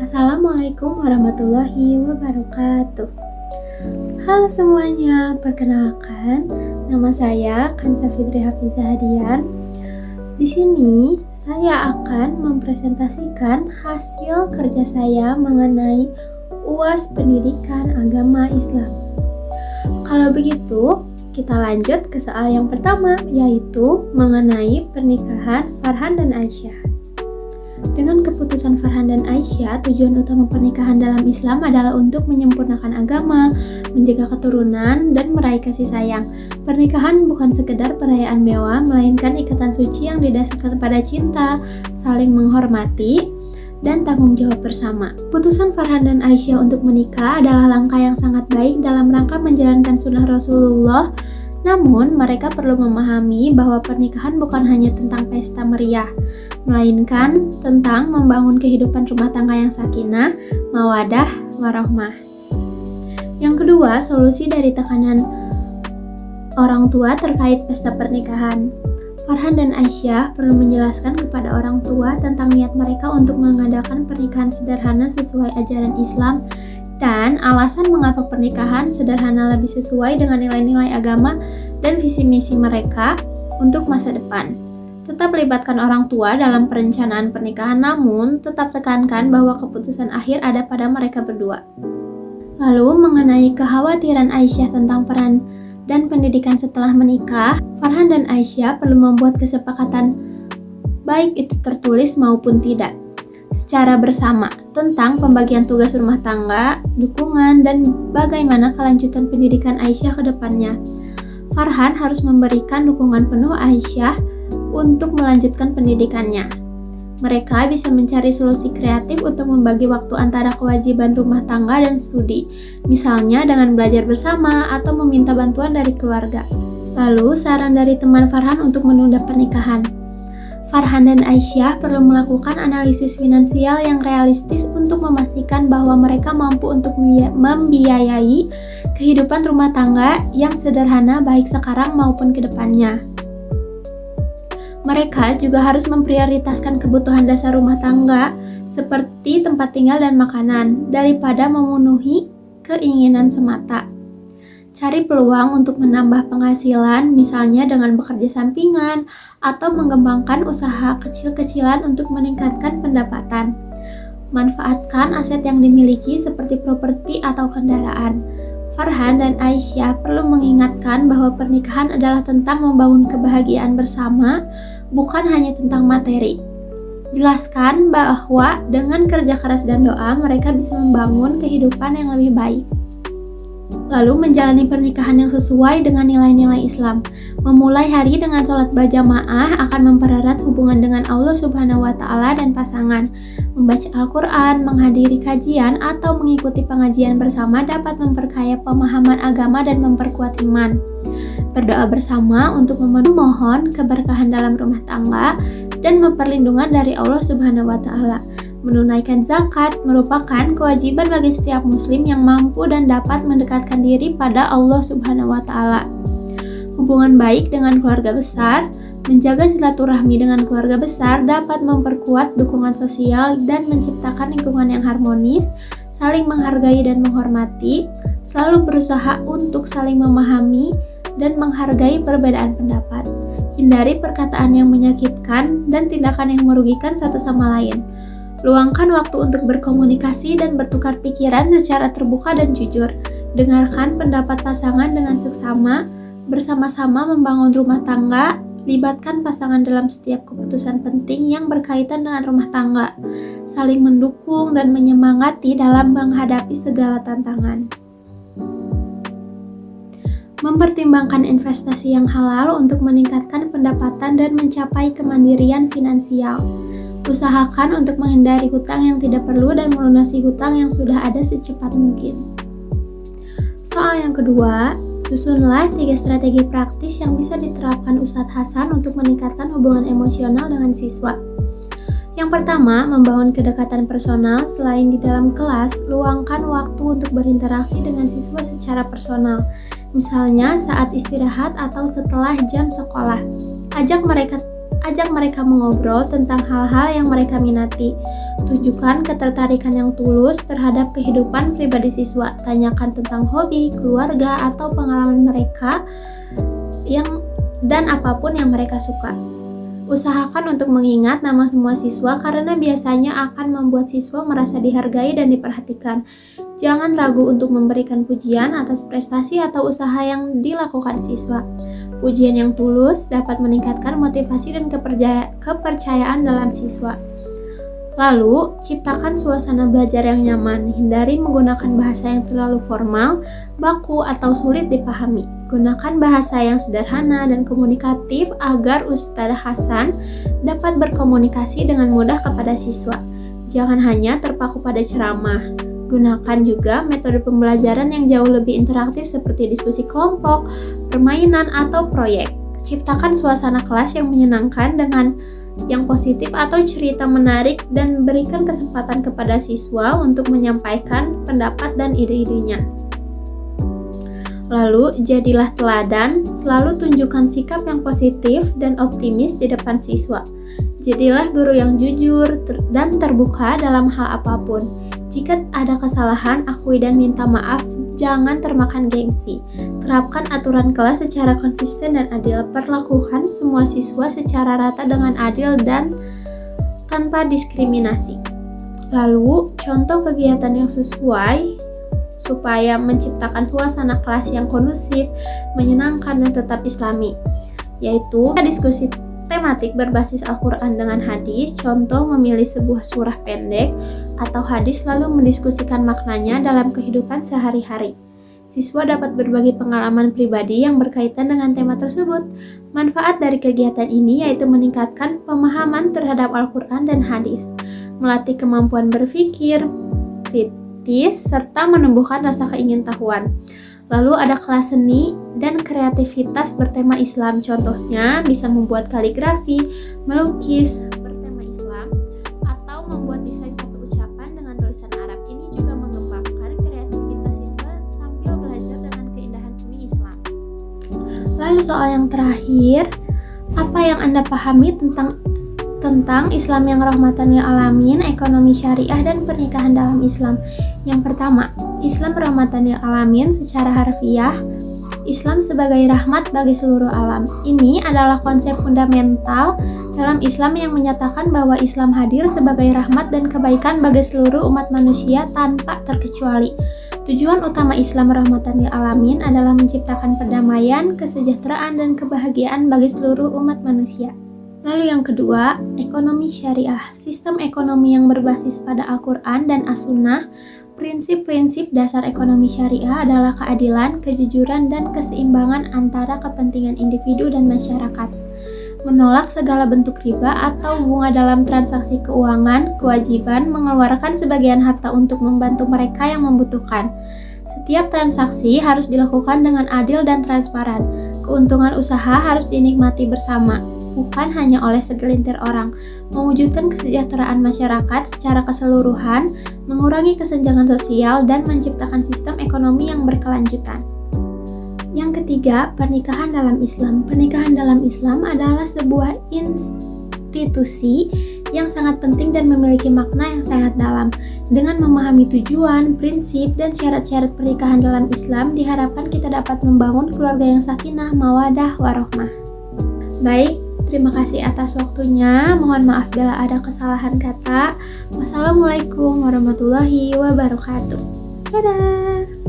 Assalamualaikum warahmatullahi wabarakatuh. Halo semuanya, perkenalkan nama saya Kansa Fitri Hafizah Hadian. Di sini saya akan mempresentasikan hasil kerja saya mengenai UAS Pendidikan Agama Islam. Kalau begitu, kita lanjut ke soal yang pertama, yaitu mengenai pernikahan Farhan dan Aisyah. Dengan keputusan Farhan dan Aisyah, tujuan utama pernikahan dalam Islam adalah untuk menyempurnakan agama, menjaga keturunan, dan meraih kasih sayang. Pernikahan bukan sekedar perayaan mewah, melainkan ikatan suci yang didasarkan pada cinta, saling menghormati, dan tanggung jawab bersama. Putusan Farhan dan Aisyah untuk menikah adalah langkah yang sangat baik dalam rangka menjalankan sunnah Rasulullah. Namun, mereka perlu memahami bahwa pernikahan bukan hanya tentang pesta meriah, melainkan tentang membangun kehidupan rumah tangga yang sakinah, mawadah, warahmah. Yang kedua, solusi dari tekanan orang tua terkait pesta pernikahan. Farhan dan Aisyah perlu menjelaskan kepada orang tua tentang niat mereka untuk mengadakan pernikahan sederhana sesuai ajaran Islam dan alasan mengapa pernikahan sederhana lebih sesuai dengan nilai-nilai agama dan visi misi mereka untuk masa depan. Tetap libatkan orang tua dalam perencanaan pernikahan, namun tetap tekankan bahwa keputusan akhir ada pada mereka berdua. Lalu mengenai kekhawatiran Aisyah tentang peran dan pendidikan setelah menikah, Farhan dan Aisyah perlu membuat kesepakatan, baik itu tertulis maupun tidak, secara bersama tentang pembagian tugas rumah tangga, dukungan, dan bagaimana kelanjutan pendidikan Aisyah ke depannya. Farhan harus memberikan dukungan penuh Aisyah untuk melanjutkan pendidikannya. Mereka bisa mencari solusi kreatif untuk membagi waktu antara kewajiban rumah tangga dan studi, misalnya dengan belajar bersama atau meminta bantuan dari keluarga. Lalu, saran dari teman Farhan untuk menunda pernikahan. Farhan dan Aisyah perlu melakukan analisis finansial yang realistis untuk memastikan bahwa mereka mampu untuk membiayai kehidupan rumah tangga yang sederhana baik sekarang maupun ke depannya. Mereka juga harus memprioritaskan kebutuhan dasar rumah tangga seperti tempat tinggal dan makanan daripada memenuhi keinginan semata. Cari peluang untuk menambah penghasilan, misalnya dengan bekerja sampingan atau mengembangkan usaha kecil-kecilan untuk meningkatkan pendapatan. Manfaatkan aset yang dimiliki seperti properti atau kendaraan. Farhan dan Aisyah perlu mengingatkan bahwa pernikahan adalah tentang membangun kebahagiaan bersama, bukan hanya tentang materi. Jelaskan bahwa dengan kerja keras dan doa, mereka bisa membangun kehidupan yang lebih baik. Lalu menjalani pernikahan yang sesuai dengan nilai-nilai Islam. Memulai hari dengan sholat berjamaah akan mempererat hubungan dengan Allah Subhanahu wa Ta'ala dan pasangan. Membaca Al-Quran, menghadiri kajian, atau mengikuti pengajian bersama dapat memperkaya pemahaman agama dan memperkuat iman. Berdoa bersama untuk memohon keberkahan dalam rumah tangga dan perlindungan dari Allah Subhanahu wa Ta'ala. Menunaikan zakat merupakan kewajiban bagi setiap muslim yang mampu dan dapat mendekatkan diri pada Allah Subhanahu wa Ta'ala. Hubungan baik dengan keluarga besar, menjaga silaturahmi dengan keluarga besar dapat memperkuat dukungan sosial dan menciptakan lingkungan yang harmonis, saling menghargai dan menghormati, selalu berusaha untuk saling memahami dan menghargai perbedaan pendapat. Hindari perkataan yang menyakitkan dan tindakan yang merugikan satu sama lain. Luangkan waktu untuk berkomunikasi dan bertukar pikiran secara terbuka dan jujur. Dengarkan pendapat pasangan dengan seksama, bersama-sama membangun rumah tangga, libatkan pasangan dalam setiap keputusan penting yang berkaitan dengan rumah tangga, saling mendukung dan menyemangati dalam menghadapi segala tantangan. Mempertimbangkan investasi yang halal untuk meningkatkan pendapatan dan mencapai kemandirian finansial. Usahakan untuk menghindari hutang yang tidak perlu dan melunasi hutang yang sudah ada secepat mungkin. Soal yang kedua, susunlah 3 strategi praktis yang bisa diterapkan Ustadz Hasan untuk meningkatkan hubungan emosional dengan siswa. Yang pertama, membangun kedekatan personal. Selain di dalam kelas, luangkan waktu untuk berinteraksi dengan siswa secara personal. Misalnya saat istirahat atau setelah jam sekolah. Ajak mereka Ajak mereka mengobrol tentang hal-hal yang mereka minati. Tunjukkan ketertarikan yang tulus terhadap kehidupan pribadi siswa. Tanyakan tentang hobi, keluarga, atau pengalaman mereka dan apapun yang mereka suka. Usahakan untuk mengingat nama semua siswa karena biasanya akan membuat siswa merasa dihargai dan diperhatikan. Jangan ragu untuk memberikan pujian atas prestasi atau usaha yang dilakukan siswa. Pujian yang tulus dapat meningkatkan motivasi dan kepercayaan dalam siswa. Lalu, ciptakan suasana belajar yang nyaman. Hindari menggunakan bahasa yang terlalu formal, baku, atau sulit dipahami. Gunakan bahasa yang sederhana dan komunikatif agar Ustadz Hasan dapat berkomunikasi dengan mudah kepada siswa. Jangan hanya terpaku pada ceramah. Gunakan juga metode pembelajaran yang jauh lebih interaktif seperti diskusi kelompok, permainan, atau proyek. Ciptakan suasana kelas yang menyenangkan dengan yang positif atau cerita menarik dan berikan kesempatan kepada siswa untuk menyampaikan pendapat dan ide-idenya. Lalu, jadilah teladan, selalu tunjukkan sikap yang positif dan optimis di depan siswa. Jadilah guru yang jujur dan terbuka dalam hal apapun. Jika ada kesalahan, akui dan minta maaf, jangan termakan gengsi. Terapkan aturan kelas secara konsisten dan adil. Perlakukan semua siswa secara rata dengan adil dan tanpa diskriminasi. Lalu, contoh kegiatan yang sesuai supaya menciptakan suasana kelas yang kondusif, menyenangkan, dan tetap islami, yaitu diskusi tematik berbasis Al-Quran dengan hadis, contoh memilih sebuah surah pendek atau hadis lalu mendiskusikan maknanya dalam kehidupan sehari-hari. Siswa dapat berbagi pengalaman pribadi yang berkaitan dengan tema tersebut. Manfaat dari kegiatan ini yaitu meningkatkan pemahaman terhadap Al-Quran dan hadis, melatih kemampuan berpikir kritis, serta menumbuhkan rasa keingintahuan. Lalu ada kelas seni dan kreativitas bertema Islam, contohnya bisa membuat kaligrafi, melukis bertema Islam, atau membuat desain satu ucapan dengan tulisan Arab. Ini juga mengembangkan kreativitas siswa sambil belajar dengan keindahan seni Islam. Lalu soal yang terakhir, apa yang Anda pahami tentang Islam yang rahmatan lil alamin, ekonomi syariah, dan pernikahan dalam Islam? Yang pertama, Islam rahmatan lil alamin secara harfiah, Islam sebagai rahmat bagi seluruh alam. Ini adalah konsep fundamental dalam Islam yang menyatakan bahwa Islam hadir sebagai rahmat dan kebaikan bagi seluruh umat manusia tanpa terkecuali. Tujuan utama Islam rahmatan lil alamin adalah menciptakan perdamaian, kesejahteraan, dan kebahagiaan bagi seluruh umat manusia. Lalu yang kedua, ekonomi syariah. Sistem ekonomi yang berbasis pada Al-Quran dan As-Sunnah. Prinsip-prinsip dasar ekonomi syariah adalah keadilan, kejujuran, dan keseimbangan antara kepentingan individu dan masyarakat. Menolak segala bentuk riba atau bunga dalam transaksi keuangan, kewajiban mengeluarkan sebagian harta untuk membantu mereka yang membutuhkan. Setiap transaksi harus dilakukan dengan adil dan transparan. Keuntungan usaha harus dinikmati bersama, bukan hanya oleh segelintir orang. Mewujudkan kesejahteraan masyarakat secara keseluruhan, mengurangi kesenjangan sosial, dan menciptakan sistem ekonomi yang berkelanjutan. Yang ketiga, pernikahan dalam Islam. Pernikahan dalam Islam adalah sebuah institusi yang sangat penting dan memiliki makna yang sangat dalam. Dengan memahami tujuan, prinsip, dan syarat-syarat pernikahan dalam Islam, diharapkan kita dapat membangun keluarga yang sakinah, mawadah, warohmah. Baik, terima kasih atas waktunya. Mohon maaf bila ada kesalahan kata. Wassalamualaikum warahmatullahi wabarakatuh. Dadah.